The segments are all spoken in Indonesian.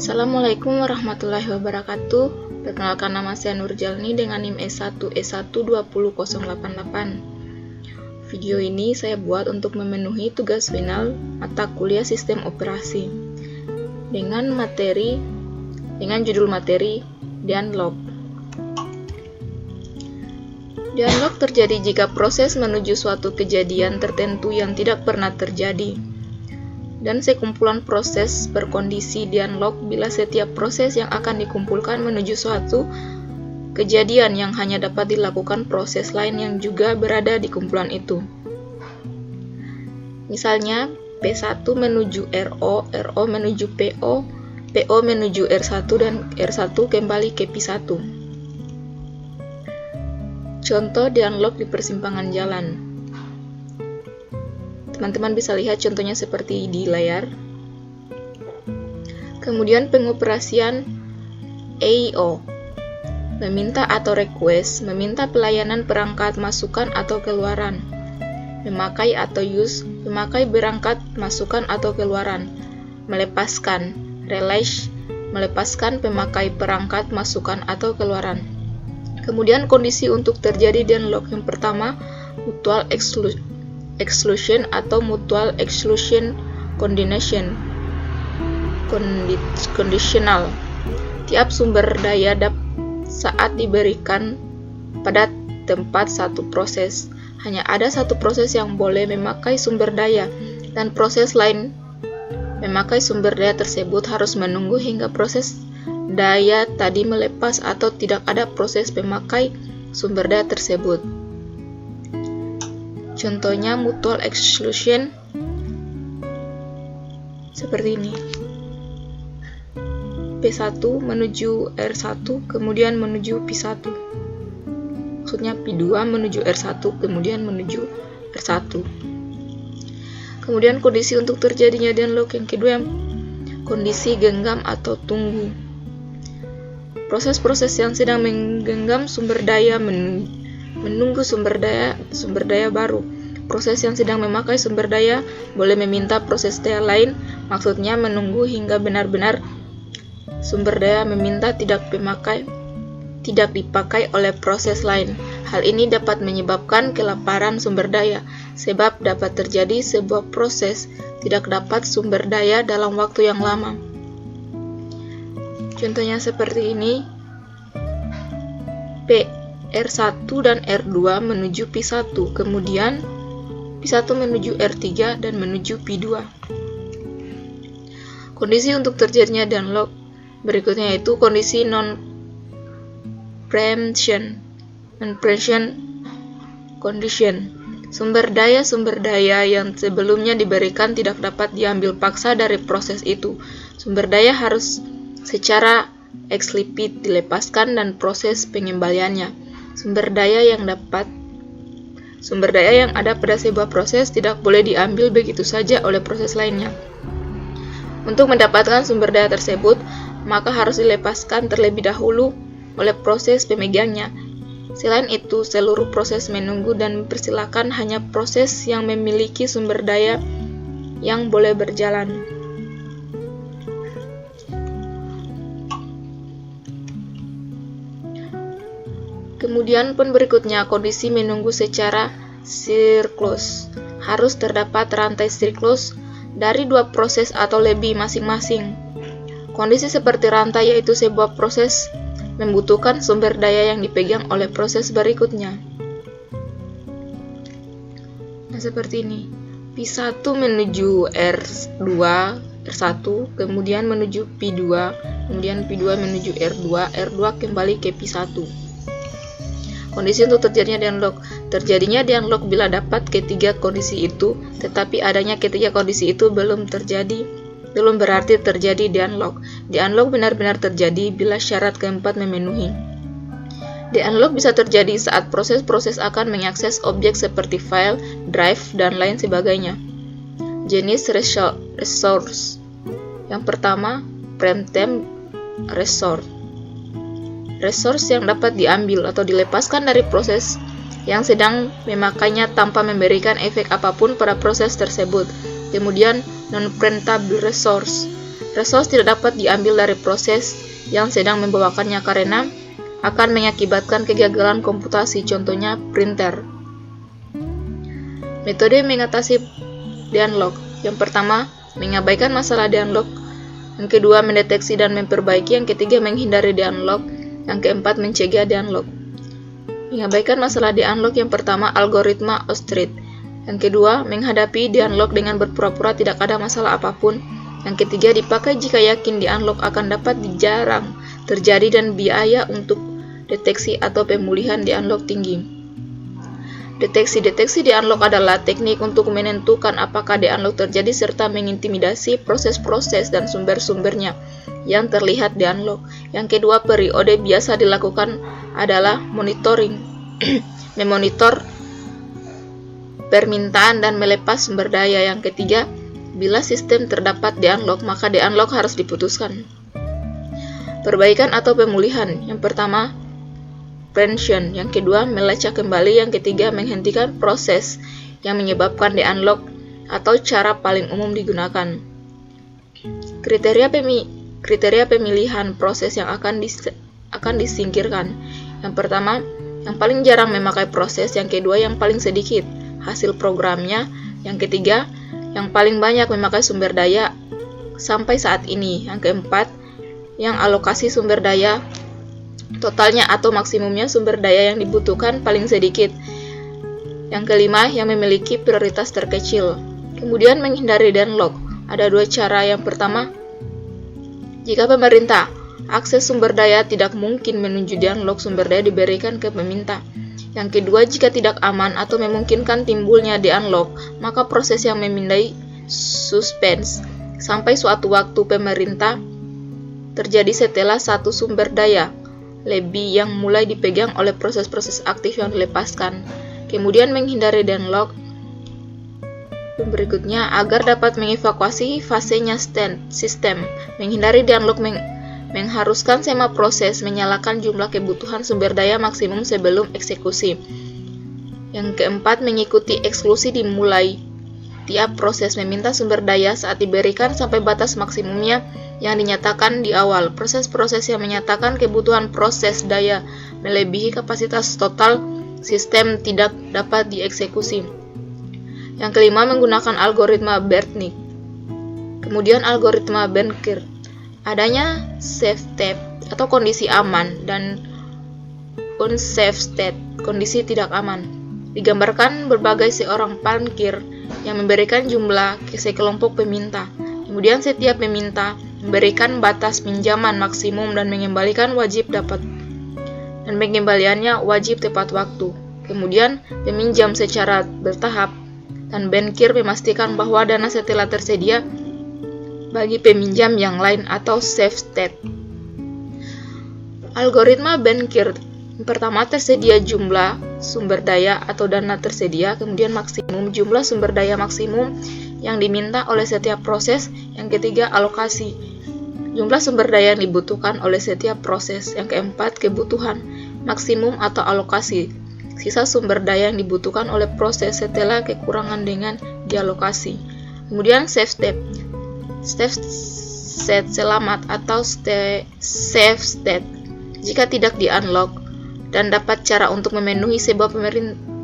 Assalamualaikum warahmatullahi wabarakatuh. Perkenalkan, nama saya Nurjalni dengan NIM S1E1200888. Video ini saya buat untuk memenuhi tugas final mata kuliah Sistem Operasi dengan judul materi Dialog. Dialog terjadi jika proses menuju suatu kejadian tertentu yang tidak pernah terjadi, dan sekumpulan proses berkondisi dialog bila setiap proses yang akan dikumpulkan menuju suatu kejadian yang hanya dapat dilakukan proses lain yang juga berada di kumpulan itu. Misalnya, P1 menuju RO, RO menuju PO, PO menuju R1, dan R1 kembali ke P1. Contoh dialog di persimpangan jalan. Teman-teman bisa lihat contohnya seperti di layar. Kemudian pengoperasian AIO, meminta atau request, meminta pelayanan perangkat masukan atau keluaran. Memakai atau use, memakai berangkat masukan atau keluaran. Melepaskan, release, melepaskan pemakai perangkat masukan atau keluaran. Kemudian kondisi untuk terjadi dialog yang pertama, mutual exclusion atau mutual exclusion conditional. Tiap sumber daya saat diberikan pada tempat satu proses, hanya ada satu proses yang boleh memakai sumber daya, dan proses lain memakai sumber daya tersebut harus menunggu hingga proses daya tadi melepas atau tidak ada proses pemakai sumber daya tersebut. Contohnya mutual exclusion seperti ini. P1 menuju R1 kemudian menuju P1. Maksudnya P2 menuju R1 kemudian menuju R1. Kemudian kondisi untuk terjadinya dialog yang kedua, kondisi genggam atau tunggu. Proses-proses yang sedang menggenggam sumber daya menunggu sumber daya baru. Proses yang sedang memakai sumber daya boleh meminta proses daya lain, maksudnya menunggu hingga benar-benar sumber daya meminta tidak dipakai oleh proses lain. Hal ini dapat menyebabkan kelaparan sumber daya, sebab dapat terjadi sebuah proses tidak dapat sumber daya dalam waktu yang lama. Contohnya seperti ini. R1 dan R2 menuju P1, kemudian P1 menuju R3 dan menuju P2. Kondisi untuk terjadinya dialog berikutnya yaitu kondisi non-preemption condition. Sumber daya yang sebelumnya diberikan tidak dapat diambil paksa dari proses itu. Sumber daya harus secara eksplisit dilepaskan dan proses pengembaliannya. Sumber daya yang ada pada sebuah proses tidak boleh diambil begitu saja oleh proses lainnya. Untuk mendapatkan sumber daya tersebut, maka harus dilepaskan terlebih dahulu oleh proses pemegangnya. Selain itu, seluruh proses menunggu dan mempersilahkan hanya proses yang memiliki sumber daya yang boleh berjalan. Kemudian berikutnya, kondisi menunggu secara siklus. Harus terdapat rantai siklus dari dua proses atau lebih masing-masing. Kondisi seperti rantai yaitu sebuah proses membutuhkan sumber daya yang dipegang oleh proses berikutnya. Nah, seperti ini. P1 menuju R2, R1, kemudian menuju P2, kemudian P2 menuju R2, R2 kembali ke P1. Kondisi untuk terjadinya dialog bila dapat ketiga kondisi itu, tetapi adanya ketiga kondisi itu belum berarti terjadi dialog. Dialog benar-benar terjadi bila syarat keempat memenuhi. Dialog bisa terjadi saat proses-proses akan mengakses objek seperti file, drive, dan lain sebagainya. Jenis resource. Yang pertama, preemptive resource. Resource yang dapat diambil atau dilepaskan dari proses yang sedang memakainya tanpa memberikan efek apapun pada proses tersebut. Kemudian, non-preemptive resource. Resource tidak dapat diambil dari proses yang sedang membawakannya karena akan mengakibatkan kegagalan komputasi, contohnya printer. Metode mengatasi de-unlock. Yang pertama, mengabaikan masalah de-unlock. Yang kedua, mendeteksi dan memperbaiki. Yang ketiga, menghindari de-unlock. Yang keempat, mencegah de-unlock. Mengabaikan masalah de-unlock yang pertama, algoritma Ostrich. Yang kedua, menghadapi de-unlock dengan berpura-pura tidak ada masalah apapun. Yang ketiga, dipakai jika yakin de-unlock akan dapat jarang terjadi dan biaya untuk deteksi atau pemulihan de-unlock tinggi. Deteksi de-unlock adalah teknik untuk menentukan apakah de-unlock terjadi serta mengintimidasi proses-proses dan sumber-sumbernya yang terlihat de-unlock. Yang kedua, periode biasa dilakukan adalah monitoring, memonitor permintaan dan melepas sumber daya. Yang ketiga, bila sistem terdapat de-unlock, maka de-unlock harus diputuskan. Perbaikan atau pemulihan. Yang pertama, prevention. Yang kedua, melacak kembali. Yang ketiga, menghentikan proses yang menyebabkan de-unlock atau cara paling umum digunakan. Kriteria pemilihan proses yang akan disingkirkan. Yang pertama, yang paling jarang memakai proses. Yang kedua, yang paling sedikit hasil programnya. Yang ketiga, yang paling banyak memakai sumber daya sampai saat ini. Yang keempat, yang alokasi sumber daya totalnya atau maksimumnya sumber daya yang dibutuhkan paling sedikit. Yang kelima, yang memiliki prioritas terkecil. Kemudian menghindari de-unlock. Ada dua cara. Yang pertama, jika pemerintah akses sumber daya tidak mungkin menuju de-unlock, sumber daya diberikan ke peminta. Yang kedua, jika tidak aman atau memungkinkan timbulnya de-unlock, maka proses yang memindai suspense sampai suatu waktu pemerintah terjadi setelah satu sumber daya lebih yang mulai dipegang oleh proses-proses aktif yang dilepaskan. Kemudian menghindari de-unlock berikutnya agar dapat mengevakuasi fasenya sistem. Menghindari de-unlock mengharuskan semua proses menyalakan jumlah kebutuhan sumber daya maksimum sebelum eksekusi. Yang keempat, mengikuti eksklusi dimulai tiap proses, meminta sumber daya saat diberikan sampai batas maksimumnya yang dinyatakan di awal. Proses-proses yang menyatakan kebutuhan proses daya melebihi kapasitas total sistem tidak dapat dieksekusi. Yang kelima, menggunakan algoritma Bertnik. Kemudian algoritma Benkir. Adanya safe state atau kondisi aman dan unsafe state, kondisi tidak aman. Digambarkan berbagai seorang parkir yang memberikan jumlah ke sekelompok peminta. Kemudian setiap peminta memberikan batas pinjaman maksimum dan mengembalikan wajib dapat dan pengembaliannya wajib tepat waktu. Kemudian peminjam secara bertahap dan Benkir memastikan bahwa dana setelah tersedia bagi peminjam yang lain atau safe state. Algoritma Benkir. Pertama, tersedia jumlah sumber daya atau dana tersedia, kemudian maksimum jumlah sumber daya maksimum yang diminta oleh setiap proses. Yang ketiga, alokasi jumlah sumber daya yang dibutuhkan oleh setiap proses. Yang keempat, kebutuhan maksimum atau alokasi sisa sumber daya yang dibutuhkan oleh proses setelah kekurangan dengan dialokasi. Kemudian safe state selamat atau safe state jika tidak di-unlock dan dapat cara untuk memenuhi sebuah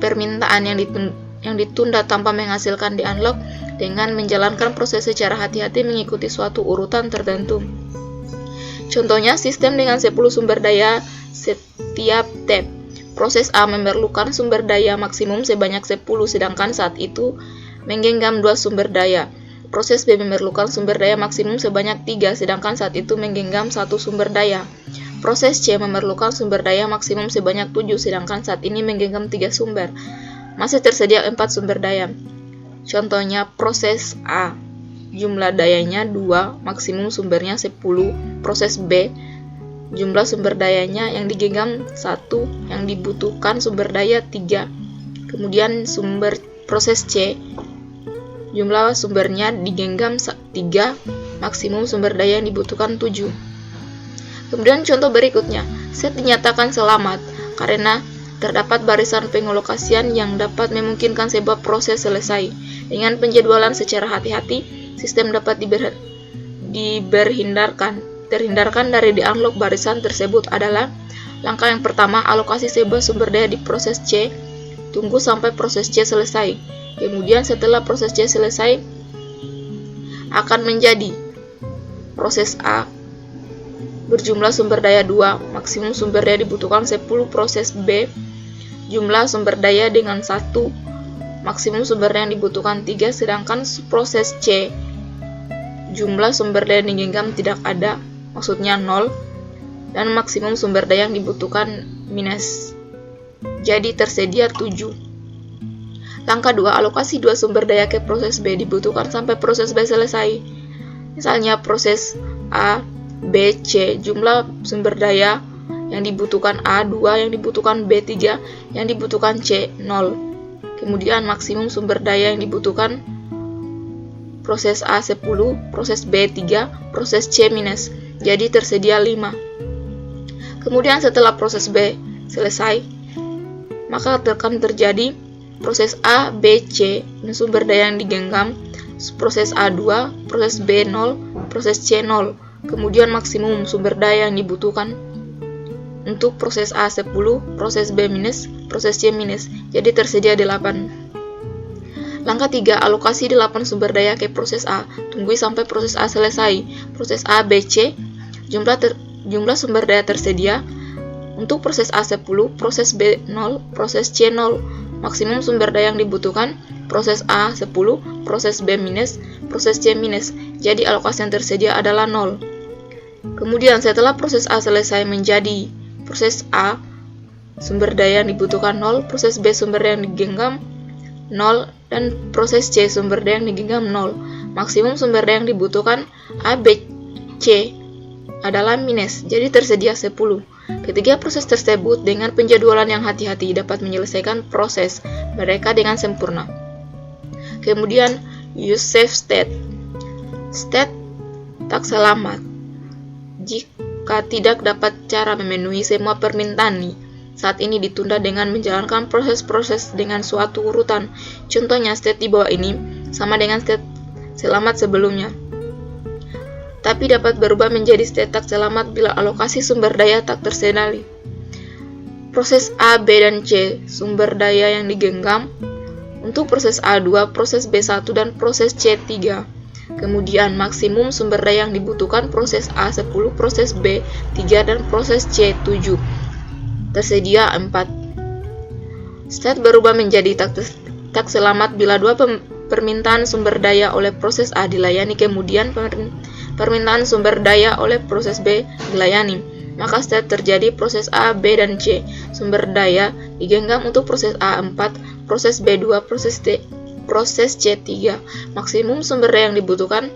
permintaan yang ditunda tanpa menghasilkan di-unlock dengan menjalankan proses secara hati-hati mengikuti suatu urutan tertentu. Contohnya, sistem dengan 10 sumber daya setiap tab. Proses A memerlukan sumber daya maksimum sebanyak 10, sedangkan saat itu menggenggam 2 sumber daya. Proses B memerlukan sumber daya maksimum sebanyak 3, sedangkan saat itu menggenggam 1 sumber daya. Proses C memerlukan sumber daya maksimum sebanyak 7, sedangkan saat ini menggenggam 3 sumber. Masih tersedia 4 sumber daya. Contohnya, proses A, jumlah dayanya 2, maksimum sumbernya 10. Proses B, jumlah sumber dayanya yang digenggam 1, yang dibutuhkan sumber daya 3. Kemudian proses C, jumlah sumbernya digenggam 3, maksimum sumber daya yang dibutuhkan 7. Kemudian contoh berikutnya, set dinyatakan selamat karena terdapat barisan pengalokasian yang dapat memungkinkan sebuah proses selesai. Dengan penjadwalan secara hati-hati, sistem dapat terhindarkan dari di-unlock barisan tersebut adalah: langkah yang pertama, alokasi sebuah sumber daya di proses C, tunggu sampai proses C selesai. Kemudian setelah proses C selesai, akan menjadi proses A berjumlah sumber daya 2, maksimum sumber daya dibutuhkan 10, proses B jumlah sumber daya dengan 1, maksimum sumber daya yang dibutuhkan 3, sedangkan proses C jumlah sumber daya yang digenggam tidak ada, maksudnya 0, dan maksimum sumber daya yang dibutuhkan minus. Jadi tersedia 7. Langkah 2, alokasi 2 sumber daya ke proses B dibutuhkan sampai proses B selesai. Misalnya proses A, B, C, jumlah sumber daya yang dibutuhkan A 2, yang dibutuhkan B 3, yang dibutuhkan C 0. Kemudian maksimum sumber daya yang dibutuhkan proses A 10, proses B 3, proses C minus. Jadi tersedia 5. Kemudian setelah proses B selesai, maka akan terjadi proses A, B, C dan sumber daya yang digenggam, proses A2, proses B 0, proses C 0. Kemudian maksimum sumber daya yang dibutuhkan untuk proses A 10, proses B minus, proses C minus. Jadi tersedia 8. Langkah 3, alokasi 8 sumber daya ke proses A. Tunggu sampai proses A selesai. Proses A, B, C, jumlah sumber daya tersedia untuk proses A 10, proses B 0, proses C 0. Maksimum sumber daya yang dibutuhkan proses A 10, proses B minus, proses C minus. Jadi alokasi yang tersedia adalah 0. Kemudian setelah proses A selesai, menjadi proses A sumber daya yang dibutuhkan 0, proses B sumber daya yang digenggam 0, dan proses C sumber daya yang digenggam 0. Maksimum sumber daya yang dibutuhkan A, B, C adalah minus. Jadi tersedia 10. Ketiga proses tersebut dengan penjadwalan yang hati-hati dapat menyelesaikan proses mereka dengan sempurna. Kemudian use save state. State tak selamat. Jika tidak dapat cara memenuhi semua permintaan saat ini ditunda dengan menjalankan proses-proses dengan suatu urutan. Contohnya state di bawah ini sama dengan state selamat sebelumnya, tapi dapat berubah menjadi state tak selamat bila alokasi sumber daya tak terkendali. Proses A, B, dan C sumber daya yang digenggam untuk proses A2, proses B1, dan proses C3. Kemudian maksimum sumber daya yang dibutuhkan proses A10, proses B3, dan proses C7. Tersedia 4. State berubah menjadi tak selamat bila 2 permintaan sumber daya oleh proses A dilayani, kemudian permintaan sumber daya oleh proses B dilayani. Maka state terjadi proses A, B, dan C sumber daya digenggam untuk proses A4, proses B2, proses C3. Maksimum sumber daya yang dibutuhkan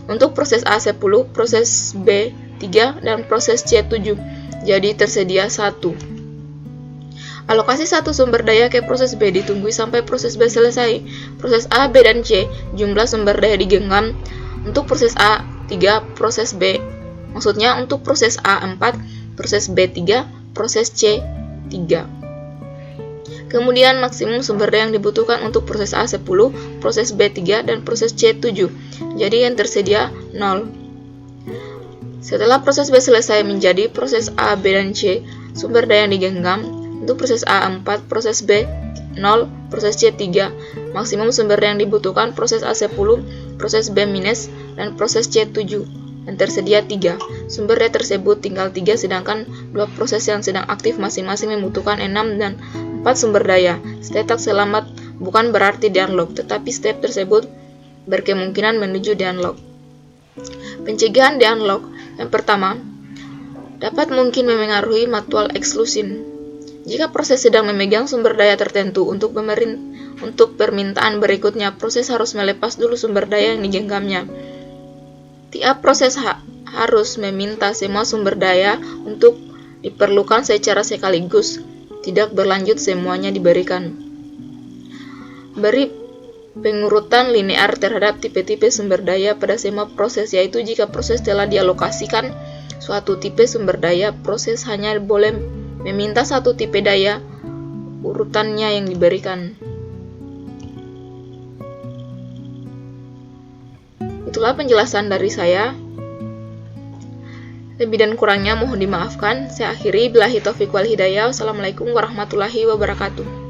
untuk proses A10, proses B3, dan proses C7. Jadi tersedia 1. Alokasi 1 sumber daya ke proses B ditunggu sampai proses B selesai. Proses A, B, dan C jumlah sumber daya digenggam untuk proses A3, proses B. Maksudnya untuk proses A4, proses B3, proses C3. Kemudian maksimum sumber daya yang dibutuhkan untuk proses A10, proses B3, dan proses C7. Jadi yang tersedia 0. Setelah proses B selesai, menjadi proses A, B, dan C sumber daya yang digenggam untuk proses A4, proses B 0, proses C3. Maksimum sumber daya yang dibutuhkan proses A10, proses B minus, dan proses C7. Dan tersedia 3. Sumber daya tersebut tinggal 3, sedangkan 2 proses yang sedang aktif masing-masing membutuhkan 6 dan 4 sumber daya. State tak selamat bukan berarti di-unlock, tetapi step tersebut berkemungkinan menuju di-unlock. Pencegahan di-unlock. Yang pertama, dapat mungkin memengaruhi mutual exclusion. Jika proses sedang memegang sumber daya tertentu untuk permintaan berikutnya, proses harus melepas dulu sumber daya yang digenggamnya. Tiap proses harus meminta semua sumber daya untuk diperlukan secara sekaligus, tidak berlanjut semuanya diberikan. Beri pengurutan linear terhadap tipe-tipe sumber daya pada semua proses, yaitu jika proses telah dialokasikan suatu tipe sumber daya, proses hanya boleh meminta satu tipe daya urutannya yang diberikan. Itulah penjelasan dari saya. Lebih dan kurangnya mohon dimaafkan. Saya akhiri. Billahi taufiq wal hidayah. Wassalamualaikum warahmatullahi wabarakatuh.